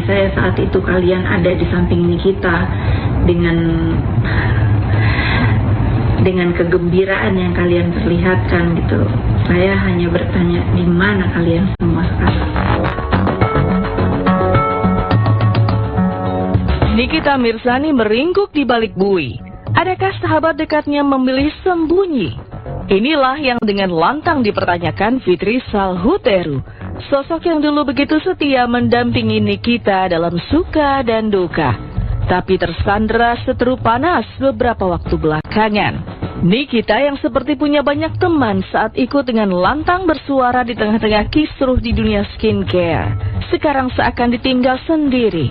saya saat itu kalian ada di samping Nikita dengan kegembiraan yang kalian perlihatkan gitu. Saya hanya bertanya, di mana kalian semua sekarang? Nikita Mirzani meringkuk di balik bui. Adakah sahabat dekatnya memilih sembunyi? Inilah yang dengan lantang dipertanyakan Fitri Salhuteru, sosok yang dulu begitu setia mendampingi Nikita dalam suka dan duka, tapi tersandra seteru panas beberapa waktu belakangan. Nikita yang seperti punya banyak teman saat ikut dengan lantang bersuara di tengah-tengah kisruh di dunia skincare, sekarang seakan ditinggal sendiri.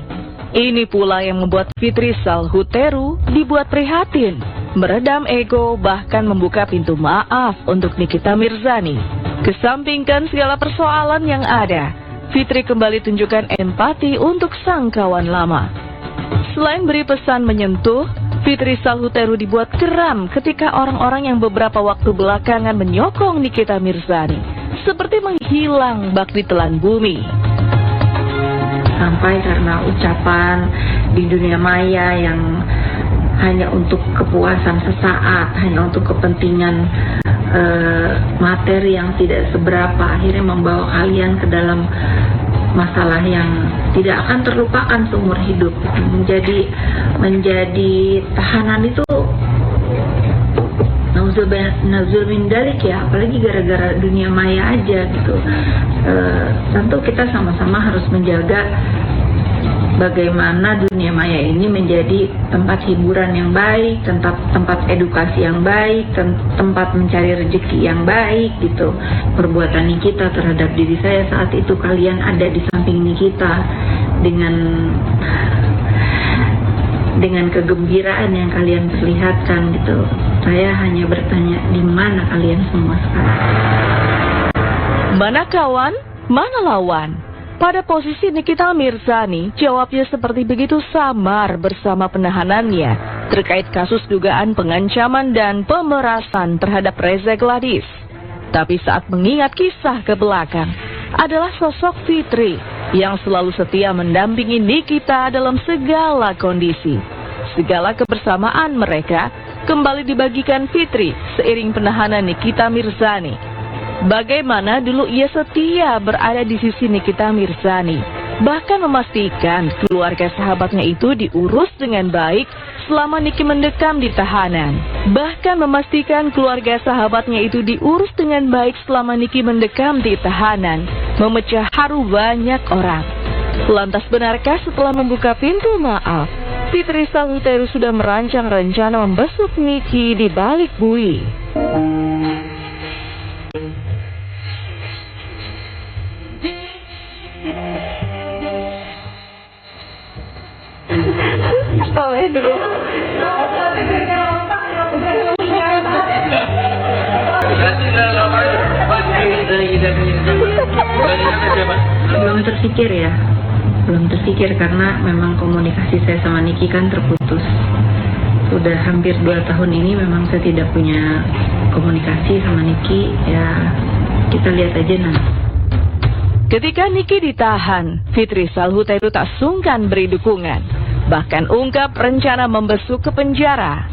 Ini pula yang membuat Fitri Salhuteru dibuat prihatin, meredam ego, bahkan membuka pintu maaf untuk Nikita Mirzani. Kesampingkan segala persoalan yang ada, Fitri kembali tunjukkan empati untuk sang kawan lama. Selain beri pesan menyentuh, Fitri Salhuteru dibuat geram ketika orang-orang yang beberapa waktu belakangan menyokong Nikita Mirzani seperti menghilang bak di telan bumi. Sampai karena ucapan di dunia maya yang hanya untuk kepuasan sesaat, hanya untuk kepentingan materi yang tidak seberapa, akhirnya membawa kalian ke dalam masalah yang tidak akan terlupakan seumur hidup. Menjadi tahanan itu Nazul min dalik ya, apalagi gara-gara dunia maya aja gitu. Tentu kita sama-sama harus menjaga bagaimana dunia maya ini menjadi tempat hiburan yang baik, tempat edukasi yang baik, tempat mencari rezeki yang baik gitu. Perbuatan Nikita terhadap diri saya saat itu, kalian ada di samping Nikita dengan kegembiraan yang kalian perlihatkan gitu. Saya hanya bertanya, di mana kalian semua sekarang? Mana kawan, mana lawan? Pada posisi Nikita Mirzani, jawabnya seperti begitu samar bersama penahanannya terkait kasus dugaan pengancaman dan pemerasan terhadap Reza Gladys. Tapi saat mengingat kisah ke belakang, adalah sosok Fitri yang selalu setia mendampingi Nikita dalam segala kondisi. Segala kebersamaan mereka kembali dibagikan Fitri seiring penahanan Nikita Mirzani. Bagaimana dulu ia setia berada di sisi Nikita Mirzani, bahkan memastikan keluarga sahabatnya itu diurus dengan baik selama Niki mendekam di tahanan. Bahkan memastikan keluarga sahabatnya itu diurus dengan baik selama Niki mendekam di tahanan, memecah haru banyak orang. Lantas benarkah setelah membuka pintu maaf, Fitri Salhuteru sudah merancang rencana membesuk Niki di balik bui? Belum terpikir karena memang komunikasi saya sama Niki kan terputus. Sudah hampir 2 tahun ini memang saya tidak punya komunikasi sama Niki. Ya kita lihat aja nanti. Ketika Niki ditahan, Fitri Salhuteru tak sungkan beri dukungan, bahkan ungkap rencana membesuk ke penjara.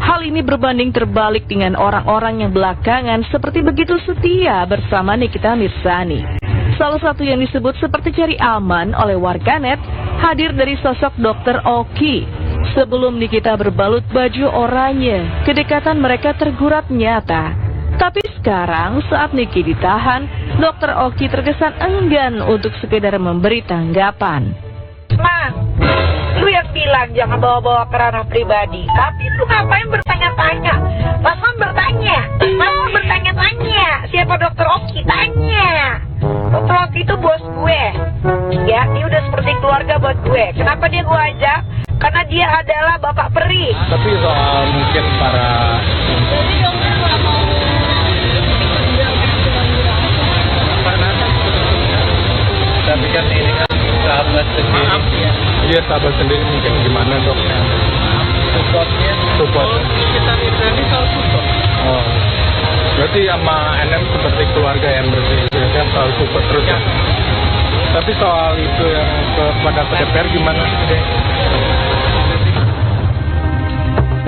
Hal ini berbanding terbalik dengan orang-orang yang belakangan seperti begitu setia bersama Nikita Mirzani. Salah satu yang disebut seperti cari aman oleh warganet hadir dari sosok Dr. Oki. Sebelum Nikita berbalut baju oranye, kedekatan mereka tergurat nyata. Tapi sekarang saat Niki ditahan, Dr. Oki terkesan enggan untuk sekedar memberi tanggapan. Ma, lu yang bilang jangan bawa-bawa ke ranah pribadi. Tapi lu ngapain bertanya-tanya? Masa bertanya-tanya? Siapa Dr. Oki? Tanya. Dr. Oki itu bos gue. Ya, dia udah seperti keluarga buat gue. Kenapa dia gue ajak? Karena dia adalah bapak peri. Tapi soal mungkin para tapi kan ini kan sahabat sendiri. Maaf ya. Iya, sahabat sendiri mungkin gimana dok? Support. Kita ini soal support. Oh. Berarti sama NM seperti keluarga yang bersih kan selalu support terus ya? Tapi soal itu yang kepada DPR gimana sih deh?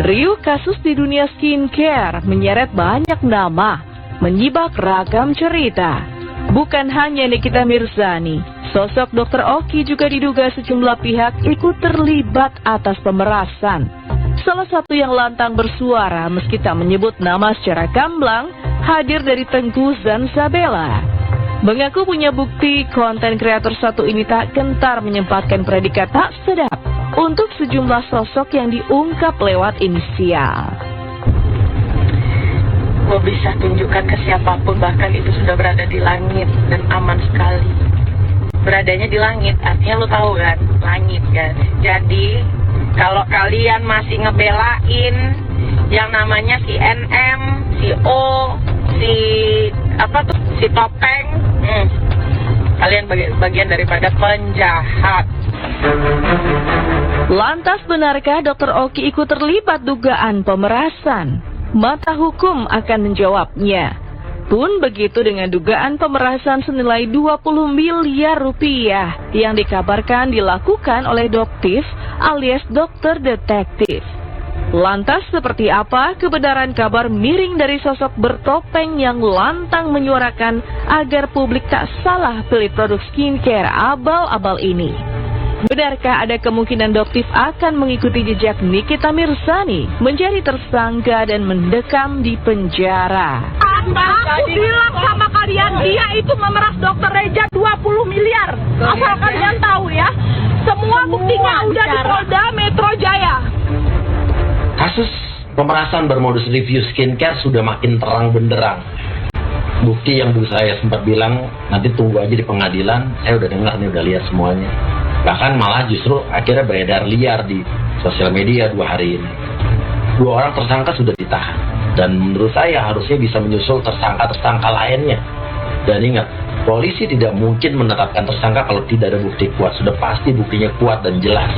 Riuh kasus di dunia skincare menyeret banyak nama, menyibak ragam cerita. Bukan hanya Nikita Mirzani, sosok Dr. Oki juga diduga sejumlah pihak ikut terlibat atas pemerasan. Salah satu yang lantang bersuara meski tak menyebut nama secara gamblang, hadir dari Tengku Zanzabela. Mengaku punya bukti, konten kreator satu ini tak gentar menyempatkan predikat tak sedap untuk sejumlah sosok yang diungkap lewat inisial. Gue bisa tunjukkan ke siapapun, bahkan itu sudah berada di langit dan aman sekali. Beradanya di langit, artinya lo tahu kan, langit kan. Jadi kalau kalian masih ngebelain yang namanya si NM, si O, si Topeng, kalian bagian daripada penjahat. Lantas benarkah Dr. Oki ikut terlibat dugaan pemerasan? Mata hukum akan menjawabnya. Pun begitu dengan dugaan pemerasan senilai 20 miliar rupiah yang dikabarkan dilakukan oleh Doktif alias dokter detektif. Lantas seperti apa kebenaran kabar miring dari sosok bertopeng yang lantang menyuarakan agar publik tak salah pilih produk skincare abal-abal ini? Benarkah ada kemungkinan Doktif akan mengikuti jejak Nikita Mirzani menjadi tersangka dan mendekam di penjara? Aku bilang sama kalian, dia itu memeras Dokter Reja 20 miliar. Asal kalian tahu ya, semua buktinya udah di Polda Metro Jaya. Kasus pemerasan bermodus review skincare sudah makin terang benderang. Bukti yang dulu saya sempat bilang, nanti tunggu aja di pengadilan, saya udah dengar nih, udah lihat semuanya. Bahkan malah justru akhirnya beredar liar di sosial media 2 hari ini. 2 orang tersangka sudah ditahan. Dan menurut saya harusnya bisa menyusul tersangka-tersangka lainnya. Dan ingat, polisi tidak mungkin menetapkan tersangka kalau tidak ada bukti kuat. Sudah pasti buktinya kuat dan jelas.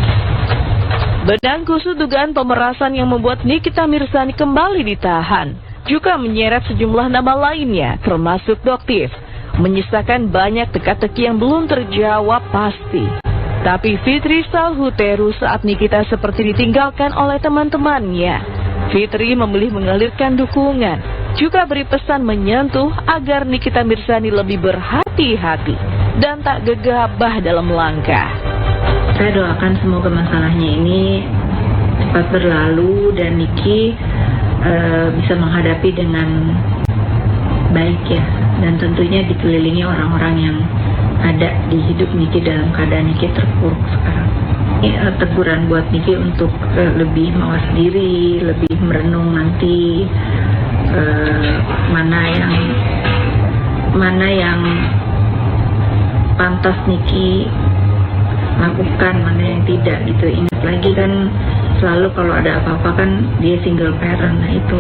Benang kusut dugaan pemerasan yang membuat Nikita Mirzani kembali ditahan juga menyeret sejumlah nama lainnya, termasuk Doktif, menyisakan banyak teka-teki yang belum terjawab pasti. Tapi Fitri Salhuteru saat Nikita seperti ditinggalkan oleh teman-temannya. Fitri memilih mengalirkan dukungan, juga beri pesan menyentuh agar Nikita Mirzani lebih berhati-hati dan tak gegabah dalam langkah. Saya doakan semoga masalahnya ini cepat berlalu dan Niki bisa menghadapi dengan baik ya, dan tentunya dikelilingi orang-orang yang ada di hidup Niki dalam keadaan Niki terpuruk sekarang. Ini teguran buat Niki untuk lebih mawas diri, lebih merenung nanti mana yang pantas Niki lakukan, mana yang tidak gitu. Ingat lagi kan selalu kalau ada apa-apa kan dia single parent, nah itu.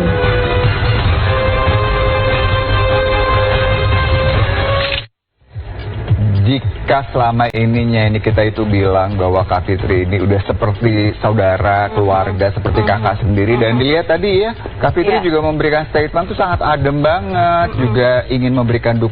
Jika selama ininya ini kita itu bilang bahwa Kak Fitri ini udah seperti saudara, keluarga, seperti kakak sendiri, dan dilihat tadi ya, Kak Fitri juga memberikan statement tuh sangat adem banget, juga ingin memberikan dukungan